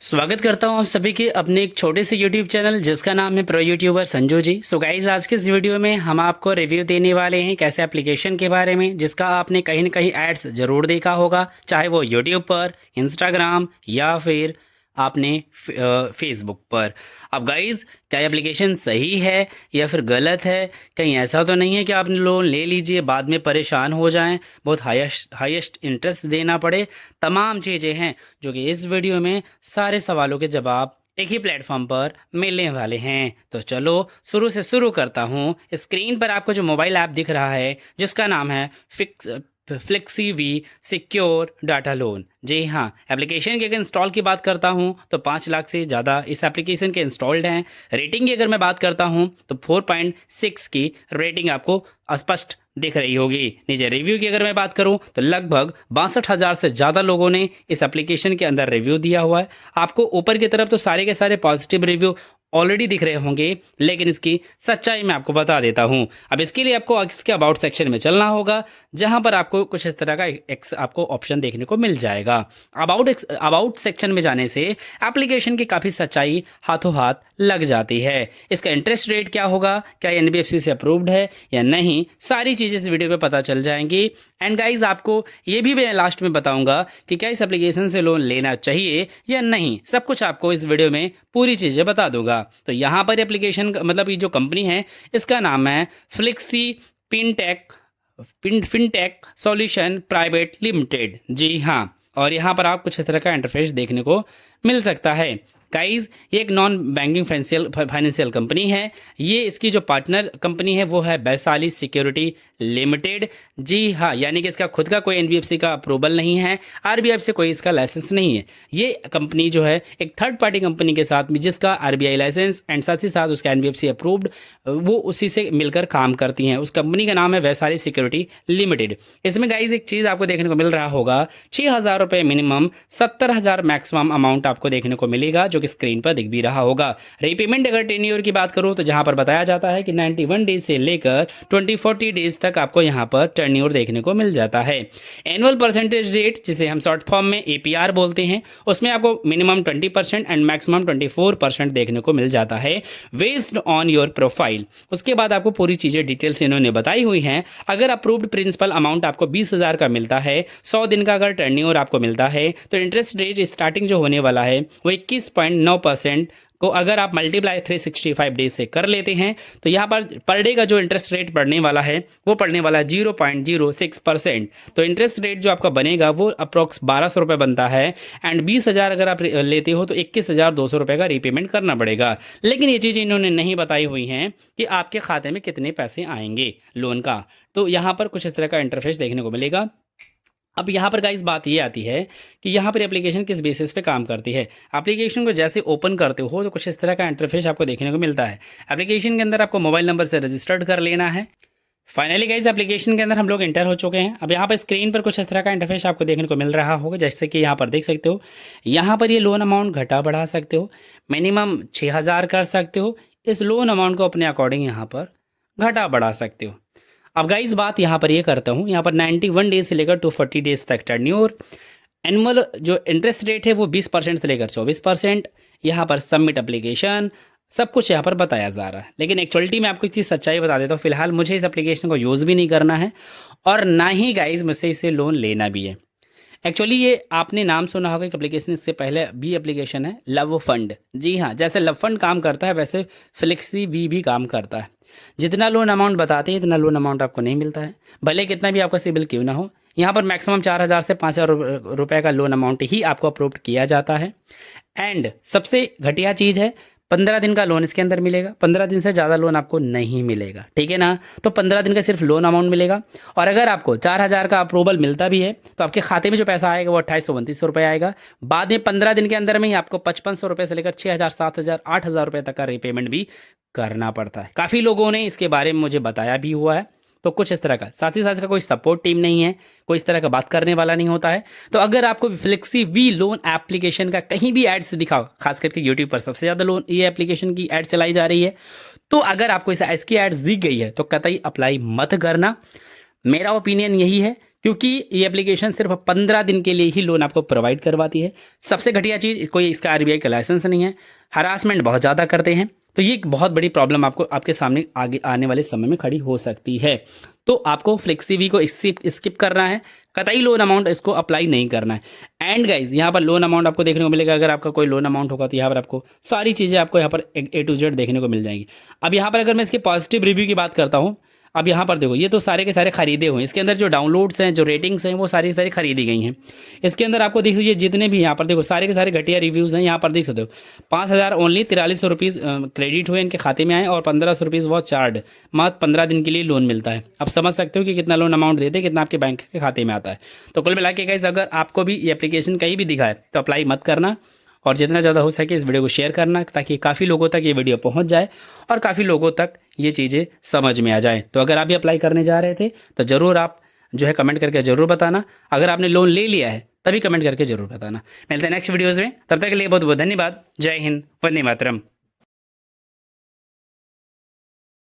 स्वागत करता हूं आप सभी के अपने एक छोटे से YouTube चैनल जिसका नाम है प्रो यूट्यूबर संजू जी। सो गाइज आज के इस वीडियो में हम आपको रिव्यू देने वाले हैं कैसे एप्लीकेशन के बारे में जिसका आपने कहीं ना कहीं एड्स जरूर देखा होगा, चाहे वो YouTube पर, इंस्टाग्राम या फिर आपने फेसबुक पर। अब गाइज क्या एप्लीकेशन सही है या फिर गलत है? कहीं ऐसा तो नहीं है कि आपने लोन ले लीजिए बाद में परेशान हो जाएं, बहुत हाईएस्ट इंटरेस्ट देना पड़े। तमाम चीज़ें हैं जो कि इस वीडियो में सारे सवालों के जवाब एक ही प्लेटफॉर्म पर मिलने वाले हैं। तो चलो शुरू से शुरू करता हूँ। स्क्रीन पर आपको जो मोबाइल ऐप दिख रहा है जिसका नाम है Flexi V Secure data loan. जी हाँ, एप्लीकेशन की अगर इंस्टॉल की बात करता हूँ तो 5 लाख से ज़्यादा इस एप्लीकेशन के इंस्टॉल्ड हैं। रेटिंग की अगर मैं बात करता हूँ तो 4.6 की रेटिंग आपको स्पष्ट दिख रही होगी। नीचे रिव्यू की अगर मैं बात करूं तो लगभग 62,000 से ज़्यादा लोगों ने इस एप्लीकेशन के अंदर रिव्यू दिया हुआ है। आपको ऊपर की तरफ तो सारे के सारे पॉजिटिव रिव्यू ऑलरेडी दिख रहे होंगे, लेकिन इसकी सच्चाई मैं आपको बता देता हूं। अब इसके लिए आपको इसके अबाउट सेक्शन में चलना होगा, जहां पर आपको कुछ इस तरह का आपको ऑप्शन देखने को मिल जाएगा। अबाउट सेक्शन में जाने से एप्लीकेशन की काफ़ी सच्चाई हाथों हाथ लग जाती है। इसका इंटरेस्ट रेट क्या होगा, क्या NBFC से अप्रूव्ड है या नहीं, सारी चीज़ें इस वीडियो पे पता चल जाएंगी। एंड गाइज आपको ये भी मैं लास्ट में बताऊंगा कि क्या इस एप्लीकेशन से लोन लेना चाहिए या नहीं। सब कुछ आपको इस वीडियो में पूरी चीज़ें बता दूंगा। तो यहाँ पर एप्लीकेशन मतलब ये जो कंपनी है इसका नाम है Flexi Fintech Solution Private Limited. जी हाँ, और यहाँ पर आप कुछ इस तरह का इंटरफेस देखने को मिल सकता है। गाइज ये एक नॉन बैंकिंग फाइनेंशियल कंपनी है। ये इसकी जो पार्टनर कंपनी है वो है वैशाली सिक्योरिटी लिमिटेड। जी हाँ, यानी कि इसका खुद का कोई NBFC का अप्रूवल नहीं है, RBI से कोई इसका लाइसेंस नहीं है। ये कंपनी जो है एक थर्ड पार्टी कंपनी के साथ में जिसका RBI लाइसेंस एंड साथ ही साथ उसका NBFC अप्रूव्ड, वो उसी से मिलकर काम करती हैं। उस कंपनी का नाम है वैशाली सिक्योरिटी लिमिटेड। इसमें गाइज एक चीज़ आपको देखने को मिल रहा होगा, 6,000 रुपये मिनिमम, 70,000 मैक्सिमम अमाउंट आपको देखने को मिलेगा, जो कि स्क्रीन पर दिख भी रहा होगा। रीपेमेंट अगर टेन्योर की बात करूं तो जहां पर बताया जाता है कि 91 डेज से लेकर 20-40 डेज तक आपको यहां पर टेन्योर देखने को मिल जाता है। एनुअल परसेंटेज रेट जिसे हम शॉर्ट फॉर्म में APR बोलते हैं, उसमें आपको मिनिमम 20% एंड मैक्सिमम 24% देखने को मिल जाता है बेस्ड ऑन योर प्रोफाइल। उसके बाद आपको पूरी चीज़ें डिटेल्स इन्होंने बताई हुई हैं। अगर अप्रूव्ड प्रिंसिपल अमाउंट आपको 20,000 का मिलता है, 100 दिन का अगर टेन्योर आपको मिलता है, तो इंटरेस्ट रेट स्टार्टिंग जो होने वाला है वो 21.9% को अगर आप मल्टीप्लाई 365 डेज से कर लेते हैं तो यहाँ पर डे का जो इंटरेस्ट रेट पड़ने वाला है वो पड़ने वाला है 0.06%। तो इंटरेस्ट रेट जो आपका बनेगा वो अप्रोक्स 1,200 रुपये बनता है। एंड 20,000 अगर आप लेते हो तो 21,200 रुपये का रीपेमेंट करना पड़ेगा। लेकिन ये चीज़ें इन्होंने नहीं बताई हुई हैं कि आपके खाते में कितने पैसे आएंगे लोन का। तो यहाँ पर कुछ इस तरह का इंटरफेस देखने को मिलेगा। अब यहाँ पर गाइस बात ये आती है कि यहाँ पर एप्लीकेशन किस बेसिस पे काम करती है। एप्लीकेशन को जैसे ओपन करते हो तो कुछ इस तरह का इंटरफेस आपको देखने को मिलता है। एप्लीकेशन के अंदर आपको मोबाइल नंबर से रजिस्टर्ड कर लेना है। फाइनली गाइस एप्लीकेशन के अंदर हम लोग एंटर हो चुके हैं। अब यहाँ पर स्क्रीन पर कुछ इस तरह का इंटरफेस आपको देखने को मिल रहा होगा, जैसे कि यहाँ पर देख सकते हो। यहाँ पर ये लोन अमाउंट घटा बढ़ा सकते हो, मिनिमम 6,000 कर सकते हो। इस लोन अमाउंट को अपने अकॉर्डिंग यहाँ पर घटा बढ़ा सकते हो। अब गाइस बात यहाँ पर ये करता हूँ, यहाँ पर 91 डेज से लेकर 240 डेज तक टेन्योर। एनुअल जो इंटरेस्ट रेट है वो 20% से लेकर 24%। यहाँ पर सबमिट एप्लीकेशन, सब कुछ यहाँ पर बताया जा रहा है। लेकिन एक्चुअलिटी में आपको एक चीज़ सच्चाई बता देता हूँ, फिलहाल मुझे इस एप्लीकेशन को यूज़ भी नहीं करना है और ना ही गाइस मुझसे इसे लोन लेना भी है। एक्चुअली ये आपने नाम सुना होगा एक एप्लीकेशन, इससे पहले भी एप्लीकेशन है लव फंड। जी हाँ, जैसे लव फंड काम करता है वैसे फ्लेक्सी वी भी काम करता है। जितना लोन अमाउंट बताते हैं इतना लोन अमाउंट आपको नहीं मिलता है, भले कितना भी आपका सिबिल क्यों ना हो। यहाँ पर मैक्सिमम 4,000 से 5,000 रुपये का लोन अमाउंट ही आपको अप्रूव किया जाता है। एंड सबसे घटिया चीज़ है 15 दिन का लोन इसके अंदर मिलेगा। 15 दिन से ज़्यादा लोन आपको नहीं मिलेगा, ठीक है ना। तो 15 दिन का सिर्फ लोन अमाउंट मिलेगा। और अगर आपको 4,000 का अप्रूवल मिलता भी है तो आपके खाते में जो पैसा आएगा वो 2829 रुपये आएगा। बाद में 15 दिन के अंदर में ही आपको 5500 रुपये से लेकर 6,000, 7,000, 8,000 रुपये तक का रीपेमेंट भी करना पड़ता है। काफ़ी लोगों ने इसके बारे में मुझे बताया भी हुआ है। तो कुछ इस तरह का, साथ ही साथ इसका कोई सपोर्ट टीम नहीं है, कोई इस तरह का बात करने वाला नहीं होता है। तो अगर आपको फ्लेक्सी वी लोन एप्लीकेशन का कहीं भी एड्स दिखाओ, खास करके यूट्यूब पर सबसे ज़्यादा लोन ये एप्लीकेशन की एड चलाई जा रही है, तो अगर आपको इसकी एड्स दी गई है तो कतई अप्लाई मत करना। मेरा ओपिनियन यही है क्योंकि ये एप्लीकेशन सिर्फ 15 दिन के लिए ही लोन आपको प्रोवाइड करवाती है। सबसे घटिया चीज़, कोई इसका आरबीआई का लाइसेंस नहीं है, हरासमेंट बहुत ज़्यादा करते हैं, तो ये एक बहुत बड़ी प्रॉब्लम आपको आपके सामने आगे आने वाले समय में खड़ी हो सकती है। तो आपको फ्लेक्सीवी को स्किप करना है, कतई लोन अमाउंट इसको अप्लाई नहीं करना है। एंड गाइज यहाँ पर लोन अमाउंट आपको देखने को मिलेगा, अगर आपका कोई लोन अमाउंट होगा तो यहाँ पर आपको सारी चीज़ें आपको यहाँ पर A to Z देखने को मिल जाएंगी। अब यहाँ पर अगर मैं इसके पॉजिटिव रिव्यू की बात करता हूँ, अब यहाँ पर देखो ये तो सारे के सारे खरीदे हुए हैं, इसके अंदर जो डाउनलोड्स हैं, जो रेटिंग्स हैं, वो सारी खरीदी गई हैं। इसके अंदर आपको देख ये जितने भी यहाँ पर देखो सारे के सारे घटिया रिव्यूज़ हैं, यहाँ पर देख सकते हो 5,000 ओनली 4300 रुपीज़ क्रेडिट हुए इनके खाते में आए और 1500 रुपीज़ वो चार्ड, मात्र 15 दिन के लिए लोन मिलता है। अब समझ सकते हो कि कितना लोन अमाउंट देते हैं, कितना आपके बैंक के खाते में आता है। तो कुल मिला के गाइस, अगर आपको भी ये एप्लीकेशन कहीं भी दिखा है तो अप्लाई मत करना, और जितना ज़्यादा हो सके इस वीडियो को शेयर करना, ताकि काफ़ी लोगों तक ये वीडियो पहुंच जाए और काफ़ी लोगों तक ये चीज़ें समझ में आ जाए। तो अगर आप भी अप्लाई करने जा रहे थे तो ज़रूर आप जो है कमेंट करके ज़रूर बताना। अगर आपने लोन ले लिया है तभी कमेंट करके ज़रूर बताना। मिलते हैं नेक्स्ट वीडियोज़ में, तब तक के लिए बहुत बहुत धन्यवाद। जय हिंद, वंदे मातरम।